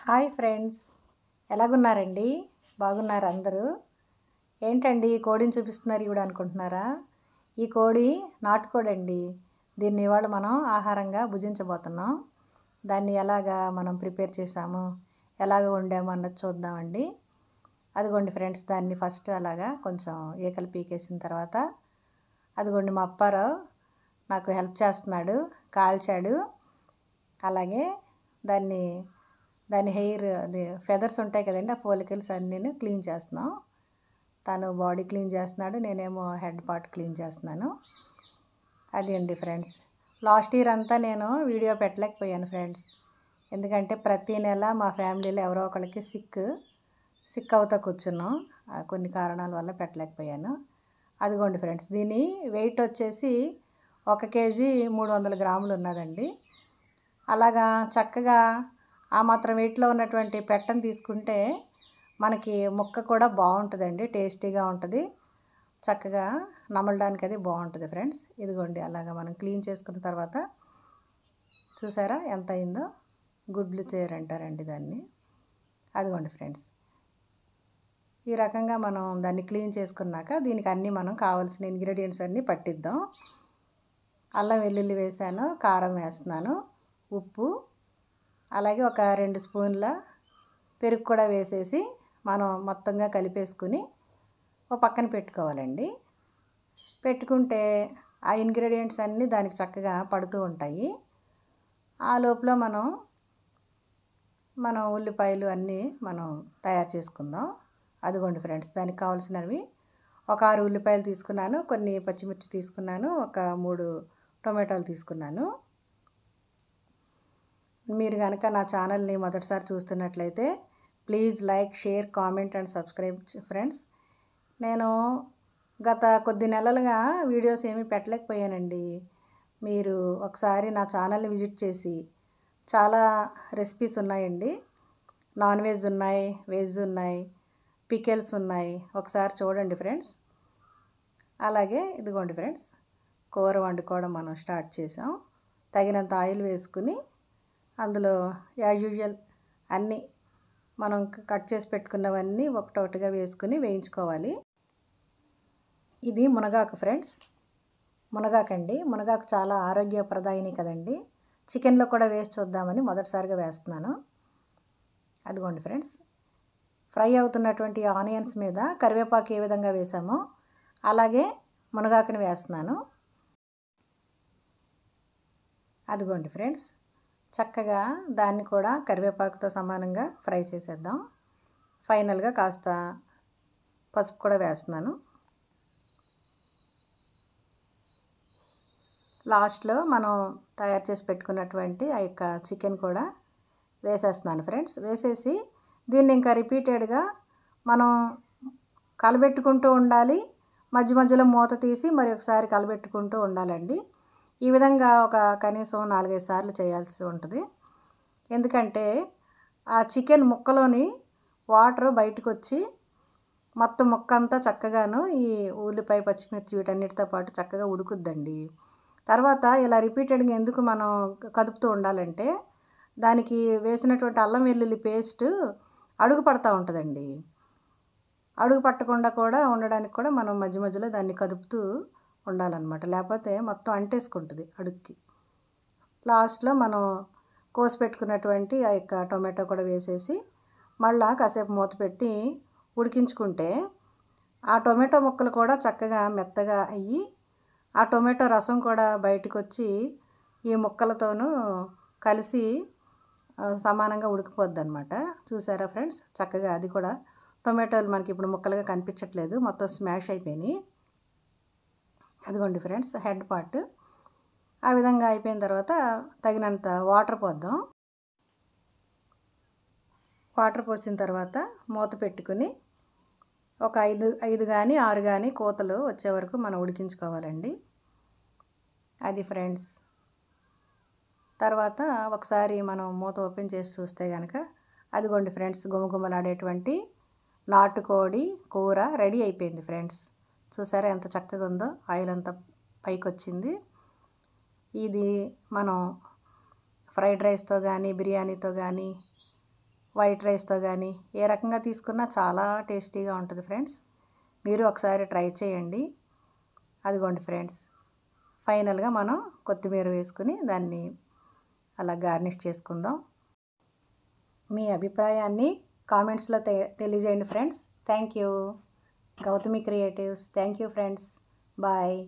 Hi friends, ఎలాగున్నారండి? బాగున్నారు అందరూ? ఏంటండి కోడిని చూపిస్తున్నారు ఇవిడ అనుకుంటున్నారా? ఈ కోడి నాటుకోడి అండి. దీన్ని ఇవాళ మనం ఆహారంగా భుజించబోతున్నాం. దాన్ని ఎలాగా మనం ప్రిపేర్ చేసాము, ఎలాగ వండాము అన్నది చూద్దామండి. అదిగోండి ఫ్రెండ్స్, దాన్ని ఫస్ట్ అలాగా కొంచెం ఏకలు పీకేసిన తర్వాత అదిగోండి మా అప్పారావు నాకు హెల్ప్ చేస్తున్నాడు, కాల్చాడు. అలాగే దాని హెయిర్ అది ఫెదర్స్ ఉంటాయి కదండి, ఆ ఫోలికల్స్ అన్నీ క్లీన్ చేస్తున్నాం. తను బాడీ క్లీన్ చేస్తున్నాడు, నేనేమో హెడ్ పార్ట్ క్లీన్ చేస్తున్నాను. అది అండి ఫ్రెండ్స్. లాస్ట్ ఇయర్ అంతా నేను వీడియో పెట్టలేకపోయాను ఫ్రెండ్స్, ఎందుకంటే ప్రతి నెల మా ఫ్యామిలీలో ఎవరో ఒకరికి సిక్ అవుతా కూర్చున్నాం. కొన్ని కారణాల వల్ల పెట్టలేకపోయాను. అదిగోండి ఫ్రెండ్స్, దీని వెయిట్ వచ్చేసి 1 కేజీ 300 గ్రాములు ఉన్నదండి. అలాగా చక్కగా ఆ మాత్రం వెయిట్లో ఉన్నటువంటి పెట్టను తీసుకుంటే మనకి ముక్క కూడా బాగుంటుందండి, టేస్టీగా ఉంటుంది, చక్కగా నమలడానికి అది బాగుంటుంది ఫ్రెండ్స్. ఇదిగోండి అలాగా మనం క్లీన్ చేసుకున్న తర్వాత చూసారా ఎంత అయిందో. గుడ్లు చేరంటారండి దాన్ని. అదిగోండి ఫ్రెండ్స్, ఈ రకంగా మనం దాన్ని క్లీన్ చేసుకున్నాక దీనికి అన్నీ మనం కావాల్సిన ఇంగ్రీడియంట్స్ అన్నీ పట్టిద్దాం. అల్లం వెల్లుల్లి వేసాను, కారం వేస్తున్నాను, ఉప్పు, అలాగే ఒక 2 స్పూన్ల పెరుగు కూడా వేసేసి మనం మొత్తంగా కలిపేసుకుని ఒక పక్కన పెట్టుకోవాలండి. పెట్టుకుంటే ఆ ఇంగ్రీడియంట్స్ అన్నీ దానికి చక్కగా పడుతూ ఉంటాయి. ఆ లోపల మనం ఉల్లిపాయలు అన్నీ మనం తయారు చేసుకుందాం. అదిగోండి ఫ్రెండ్స్, దానికి కావాల్సినవి ఒక 6 ఉల్లిపాయలు తీసుకున్నాను, కొన్ని పచ్చిమిర్చి తీసుకున్నాను, ఒక 3 టొమాటోలు తీసుకున్నాను. మీరు కనుక నా ఛానల్ని మొదటిసారి చూస్తున్నట్లయితే please like, share, comment and subscribe friends. నేను గత కొద్ది నెలలుగా వీడియోస్ ఏమీ పెట్టలేకపోయానండి. మీరు ఒకసారి నా ఛానల్ని విజిట్ చేసి, చాలా రెసిపీస్ ఉన్నాయండి, నాన్ వెజ్ ఉన్నాయి, వెజ్ ఉన్నాయి, పికెల్స్ ఉన్నాయి, ఒకసారి చూడండి ఫ్రెండ్స్. అలాగే ఇదిగోండి ఫ్రెండ్స్, కూర వండుకోవడం మనం స్టార్ట్ చేసాం. తగినంత ఆయిల్ వేసుకుని అందులో యాజ్ యూజువల్ అన్నీ మనం కట్ చేసి పెట్టుకున్నవన్నీ ఒకటొకటిగా వేసుకుని వేయించుకోవాలి. ఇది మునగాకు ఫ్రెండ్స్, మునగాకండి. మునగాకు చాలా ఆరోగ్యప్రదాయిని కదండి. చికెన్లో కూడా వేసి చూద్దామని మొదటిసారిగా వేస్తున్నాను. అదిగోండి ఫ్రెండ్స్, ఫ్రై అవుతున్నటువంటి ఆనియన్స్ మీద కరివేపాకు ఏ విధంగా వేసామో అలాగే మునగాకుని వేస్తున్నాను. అదిగోండి ఫ్రెండ్స్, చక్కగా దాన్ని కూడా కరివేపాకుతో సమానంగా ఫ్రై చేసేద్దాం. ఫైనల్గా కాస్త పసుపు కూడా వేస్తున్నాను. లాస్ట్లో మనం తయారు చేసి పెట్టుకున్నటువంటి ఆ యొక్క చికెన్ కూడా వేసేస్తున్నాను ఫ్రెండ్స్. వేసేసి దీన్ని ఇంకా రిపీటెడ్గా మనం కలబెట్టుకుంటూ ఉండాలి. మధ్య మధ్యలో మూత తీసి మరి ఒకసారి కలబెట్టుకుంటూ ఉండాలండి. ఈ విధంగా ఒక కనీసం 4-5 సార్లు చేయాల్సి ఉంటుంది. ఎందుకంటే ఆ చికెన్ ముక్కలోని వాటర్ బయటకు వచ్చి మొత్తం ముక్క అంతా చక్కగాను ఈ ఉల్లిపాయ, పచ్చిమిర్చి వీటన్నిటితో పాటు చక్కగా ఉడుకుద్దండి. తర్వాత ఇలా రిపీటెడ్గా ఎందుకు మనం కదుపుతూ ఉండాలంటే దానికి వేసినటువంటి అల్లం వెల్లుల్లి పేస్ట్ అడుగు పడుతూ ఉంటుందండి. అడుగు పట్టకుండా కూడా ఉండడానికి కూడా మనం మధ్య మధ్యలో దాన్ని కదుపుతూ ఉండాలన్నమాట, లేకపోతే మొత్తం అంటేసుకుంటుంది అడుగుకి. లాస్ట్లో మనం కోసి పెట్టుకున్నటువంటి ఆ యొక్క టొమాటో కూడా వేసేసి మళ్ళా కాసేపు మూత పెట్టి ఉడికించుకుంటే ఆ టొమాటో ముక్కలు కూడా చక్కగా మెత్తగా అయ్యి ఆ టొమాటో రసం కూడా బయటకు వచ్చి ఈ ముక్కలతోనూ కలిసి సమానంగా ఉడికిపోద్ది అనమాట. చూసారా ఫ్రెండ్స్, చక్కగా అది కూడా టొమాటోలు మనకి ఇప్పుడు ముక్కలుగా కనిపించట్లేదు, మొత్తం స్మాష్ అయిపోయినాయి. అదిగోండి ఫ్రెండ్స్, హెడ్ పార్ట్ ఆ విధంగా అయిపోయిన తర్వాత తగినంత వాటర్ పోద్దాం. వాటర్ పోసిన తర్వాత మూత పెట్టుకుని ఒక 5 కానీ 6 కానీ కోతలు వచ్చే వరకు మనం ఉడికించుకోవాలండి. అది ఫ్రెండ్స్. తర్వాత ఒకసారి మనం మూత ఓపెన్ చేసి చూస్తే కనుక అదిగోండి ఫ్రెండ్స్, గుమగుమలాడేటువంటి నాటుకోడి కూర రెడీ అయిపోయింది ఫ్రెండ్స్. చూసారా ఎంత చక్కగా ఉందో, ఆయిల్ అంతా పైకి వచ్చింది. ఇది మనం ఫ్రైడ్ రైస్తో కానీ, బిర్యానీతో కానీ, వైట్ రైస్తో కానీ ఏ రకంగా తీసుకున్నా చాలా టేస్టీగా ఉంటుంది ఫ్రెండ్స్. మీరు ఒకసారి ట్రై చేయండి. అదిగోండి ఫ్రెండ్స్, ఫైనల్గా మనం కొత్తిమీర వేసుకుని దాన్ని అలా గార్నిష్ చేసుకుందాం. మీ అభిప్రాయాన్ని కామెంట్స్లో తెలియజేయండి friends. Thank you. Gautami creatives. Thank you friends. Bye.